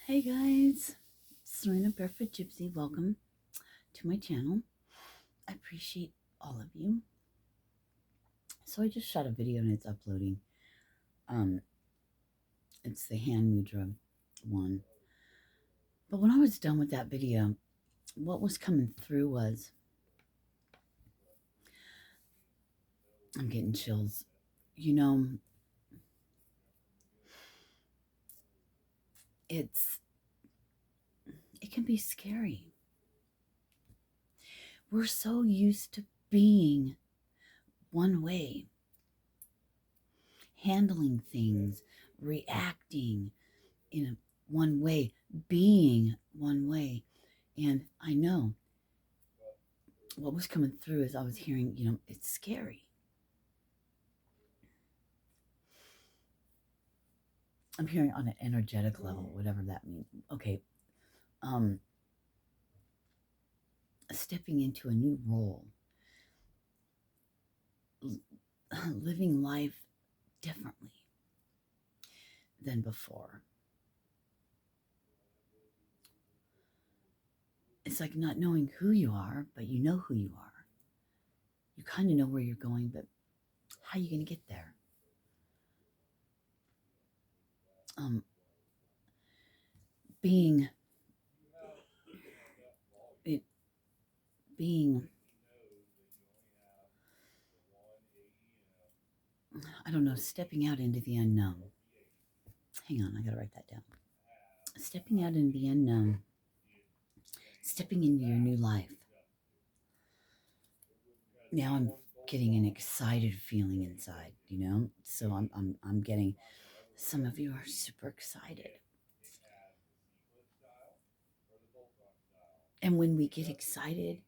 Hey guys, Sirena Barefoot Gypsy, welcome to my channel. I appreciate all of you. So I just shot a video and it's uploading. It's the hand mudra one. But when I was done with that video, what was coming through was, I'm getting chills. You know, it can be scary. We're so used to being one way, handling things, reacting in one way, being one way. And I know what was coming through as I was hearing, it's scary. I'm hearing on an energetic level, whatever that means. Okay. Stepping into a new role, living life differently than before. It's like not knowing who you are, but you know who you are. You kind of know where you're going, but how are you going to get there? Being I don't know, stepping out into the unknown. Hang on, I got to write that down. Stepping out into the unknown, stepping into your new life. Now I'm getting an excited feeling inside, so I'm getting, some of you are super excited. And when we get excited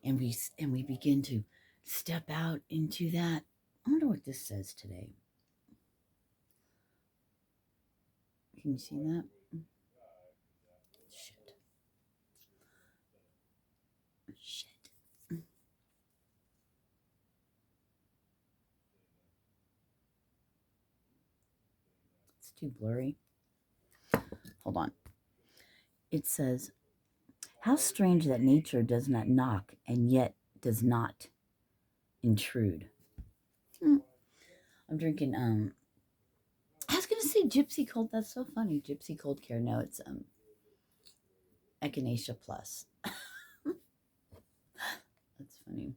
and we begin to step out into that, I wonder what this says today. Can you see that? Shit. It's too blurry. Hold on. It says, how strange that nature does not knock and yet does not intrude. I'm drinking, I was going to say Gypsy Cold. That's so funny. Gypsy Cold Care. No, it's Echinacea Plus. That's funny.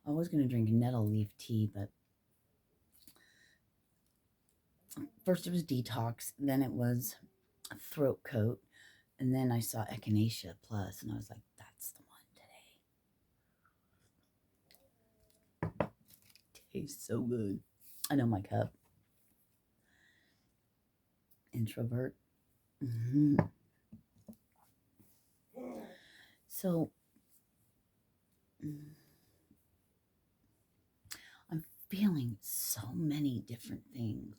I was going to drink nettle leaf tea, but first it was detox, then it was a throat coat, and then I saw Echinacea Plus, and I was like, that's the one today. Tastes so good. I know my cup. Introvert. Mm-hmm. So, I'm feeling so many different things.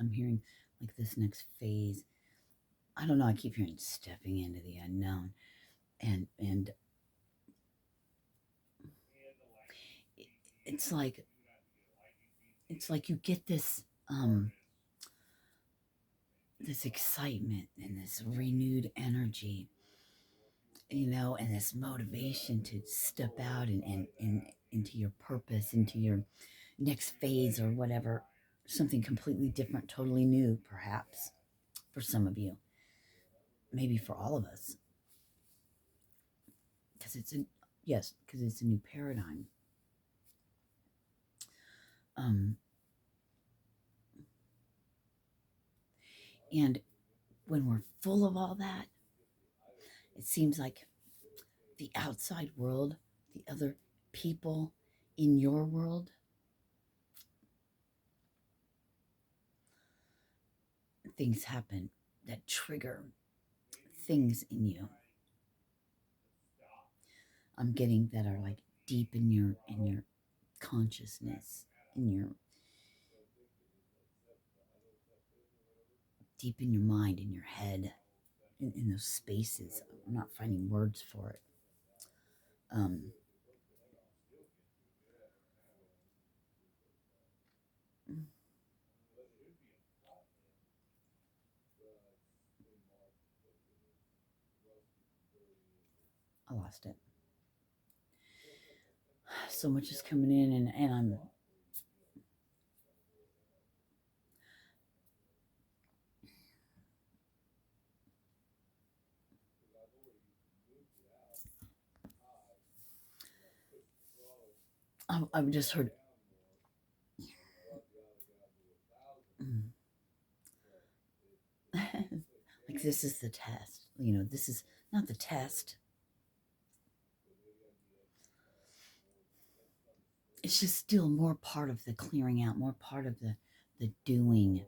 I'm hearing like this next phase. I don't know. I keep hearing stepping into the unknown, and it's like you get this this excitement and this renewed energy, and this motivation to step out and into your purpose, into your next phase or whatever, something completely different, totally new, perhaps for some of you, maybe for all of us, because it's a new paradigm. And when we're full of all that, it seems like the outside world, the other people in your world, things happen that trigger things in you. I'm getting that are like deep in your consciousness, deep in your mind, in your head, in those spaces. I'm not finding words for it. lost it. So much is coming in, and I've just heard. Like, this is the test. This is not the test. It's just still more part of the clearing out, more part of the doing.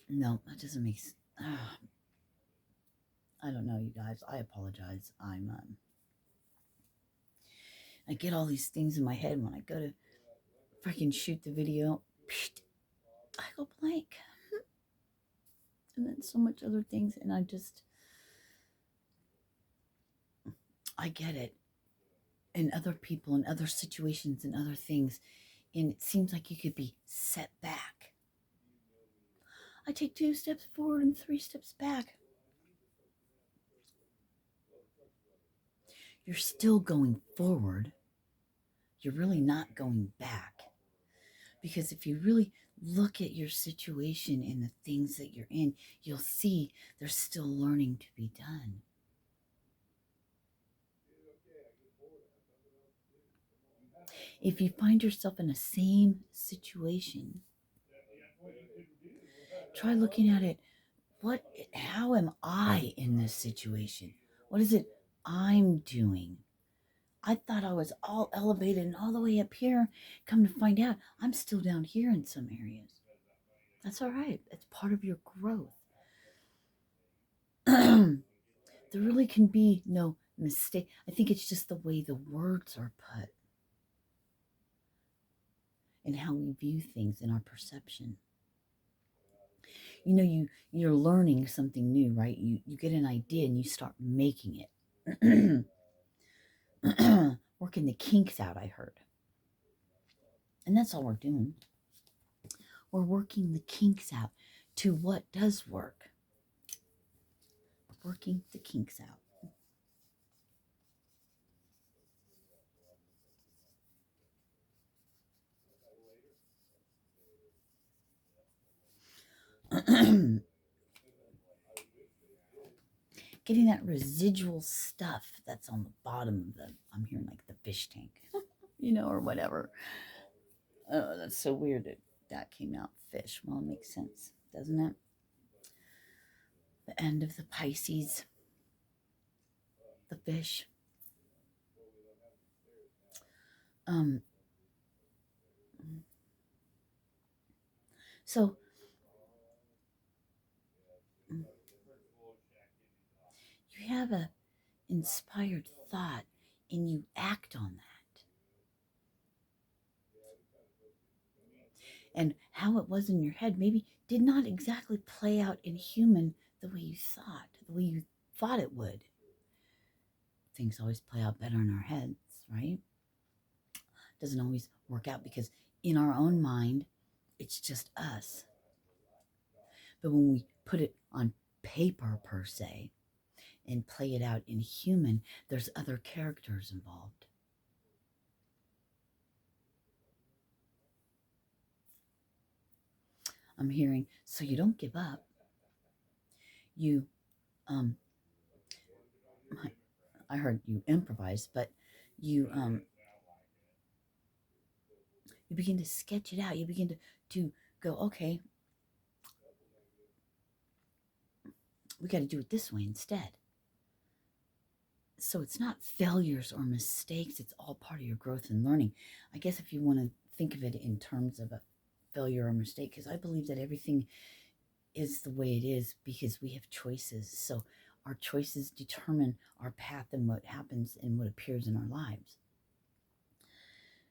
No, that doesn't make sense. I don't know, you guys. I apologize. I get all these things in my head when I go to freaking shoot the video. I go blank. And then so much other things, and I get it. And other people and other situations and other things, and it seems like you could be set back. I take 2 steps forward and 3 steps back. You're still going forward. You're really not going back. Because if you really look at your situation and the things that you're in, you'll see there's still learning to be done. If you find yourself in the same situation, try looking at it. How am I in this situation? What is it I'm doing? I thought I was all elevated and all the way up here. Come to find out, I'm still down here in some areas. That's all right. It's part of your growth. There really can be no mistake. I think it's just the way the words are put and how we view things in our perception. You're learning something new, right? You get an idea and you start making it. Working the kinks out, I heard. And that's all we're doing. We're working the kinks out to what does work. Working the kinks out. Getting that residual stuff that's on the bottom of I'm hearing like the fish tank, or whatever. Oh, that's so weird that came out fish. Well, it makes sense, doesn't it? The end of the Pisces, the fish. So you have a inspired thought and you act on that. And how it was in your head maybe did not exactly play out in human the way you thought it would. Things always play out better in our heads, right? Doesn't always work out because in our own mind, it's just us. But when we put it on paper, per se, and play it out in human, there's other characters involved. I'm hearing, so you don't give up. You, I heard you improvise, but you begin to sketch it out. You begin to go, okay, we got to do it this way instead. So it's not failures or mistakes. It's all part of your growth and learning. I guess if you want to think of it in terms of a failure or mistake, because I believe that everything is the way it is because we have choices. So our choices determine our path and what happens and what appears in our lives.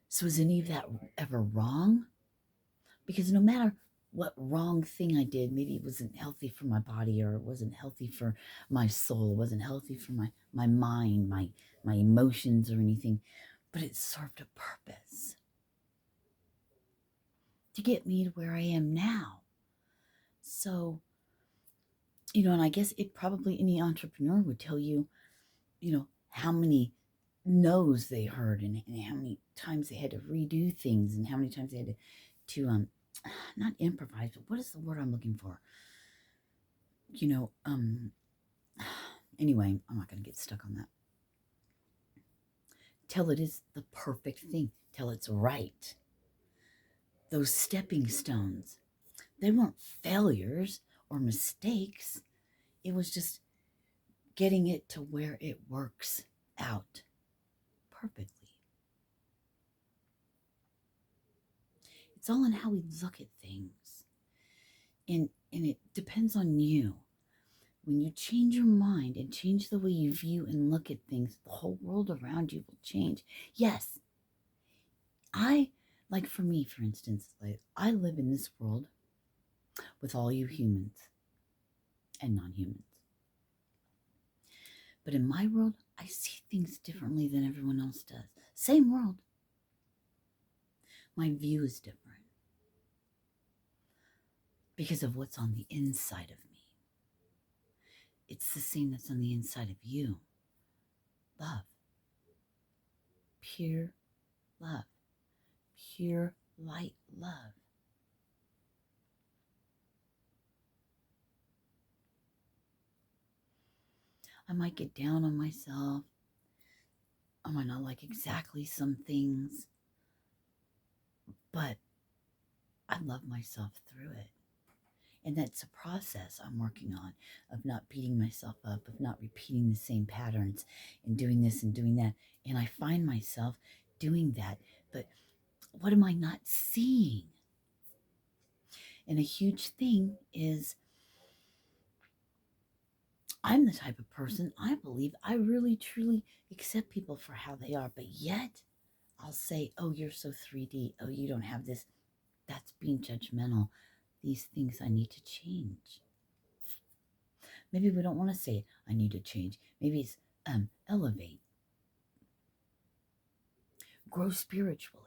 So is any of that ever wrong? Because no matter what wrong thing I did, maybe it wasn't healthy for my body, or it wasn't healthy for my soul, it wasn't healthy for my mind, my emotions or anything, but it served a purpose to get me to where I am now. So And I guess it probably any entrepreneur would tell you, how many no's they heard, and how many times they had to redo things, and how many times they had to not improvise, but what is the word I'm looking for? You know, anyway, I'm not going to get stuck on that. Till it is the perfect thing, till it's right. Those stepping stones, they weren't failures or mistakes. It was just getting it to where it works out perfectly. It's all in how we look at things. And it depends on you. When you change your mind and change the way you view and look at things, the whole world around you will change. Yes, like for me, for instance, like I live in this world with all you humans and non-humans. But in my world, I see things differently than everyone else does. Same world. My view is different because of what's on the inside of me. It's the same that's on the inside of you. Love. Pure love. Pure light love. I might get down on myself. I might not like exactly some things, but I love myself through it. And that's a process I'm working on, of not beating myself up, of not repeating the same patterns and doing this and doing that. And I find myself doing that. But what am I not seeing? And a huge thing is I'm the type of person, I believe, I really truly accept people for how they are. But yet I'll say, oh, you're so 3D. Oh, you don't have this. That's being judgmental. These things I need to change. Maybe we don't want to say I need to change. Maybe it's elevate, grow spiritually.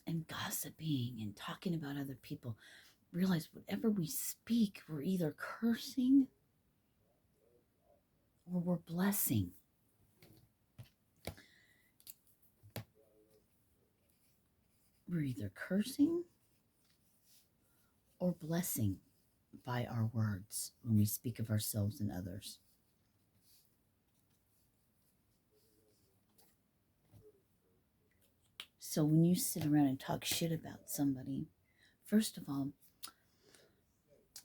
And gossiping and talking about other people. Realize whatever we speak, we're either cursing or we're blessing. We're either cursing or blessing by our words when we speak of ourselves and others. So when you sit around and talk shit about somebody, first of all,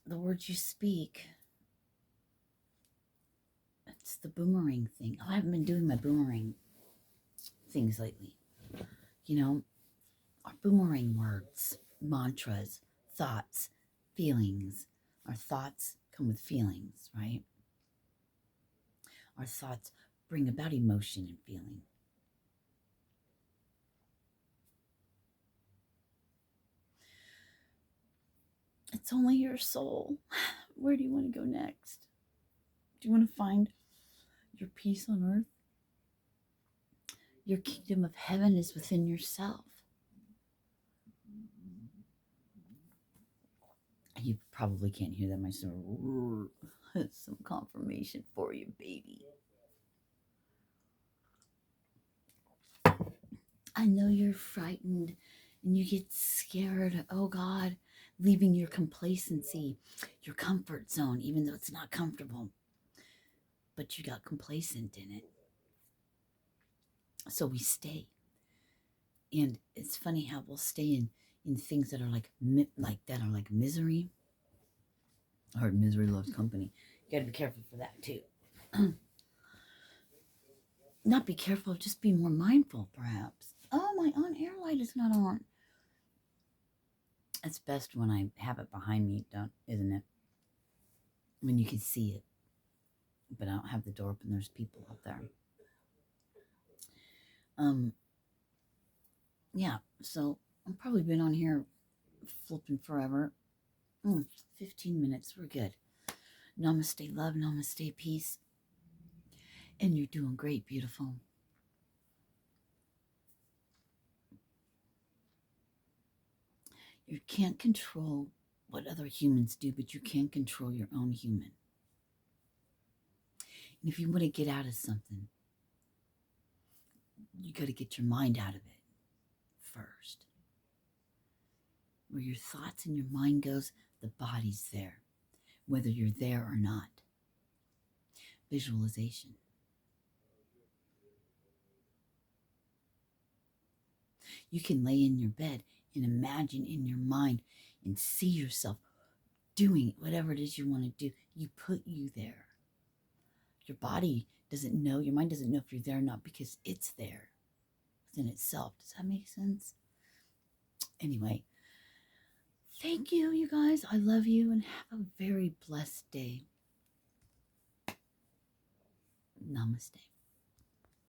the words you speak, it's the boomerang thing. Oh, I haven't been doing my boomerang things lately. Our boomerang words, mantras, thoughts, feelings. Our thoughts come with feelings, right? Our thoughts bring about emotion and feeling. It's only your soul. Where do you want to go next? Do you want to find your peace on earth? Your kingdom of heaven is within yourself. You probably can't hear that. My son, some confirmation for you, baby. I know you're frightened and you get scared. Oh God, leaving your complacency, your comfort zone, even though it's not comfortable. But you got complacent in it. So we stay. And it's funny how we'll stay in things that are like misery. I heard misery loves company. You gotta be careful for that too. Not be careful, just be more mindful, perhaps. Oh, my on-air light is not on. It's best when I have it behind me, isn't it? When you can see it. But I don't have the door open. There's people out there. Yeah, so I've probably been on here flipping forever. 15 minutes, we're good. Namaste, love, namaste, peace. And you're doing great, beautiful. You can't control what other humans do, but you can control your own human. And if you want to get out of something, you got to get your mind out of it first. Where your thoughts and your mind goes, the body's there, whether you're there or not. Visualization. You can lay in your bed and imagine in your mind and see yourself doing whatever it is you want to do. You put you there. Your body doesn't know, your mind doesn't know if you're there or not because it's there within itself. Does that make sense? Anyway, thank you, you guys. I love you and have a very blessed day. Namaste.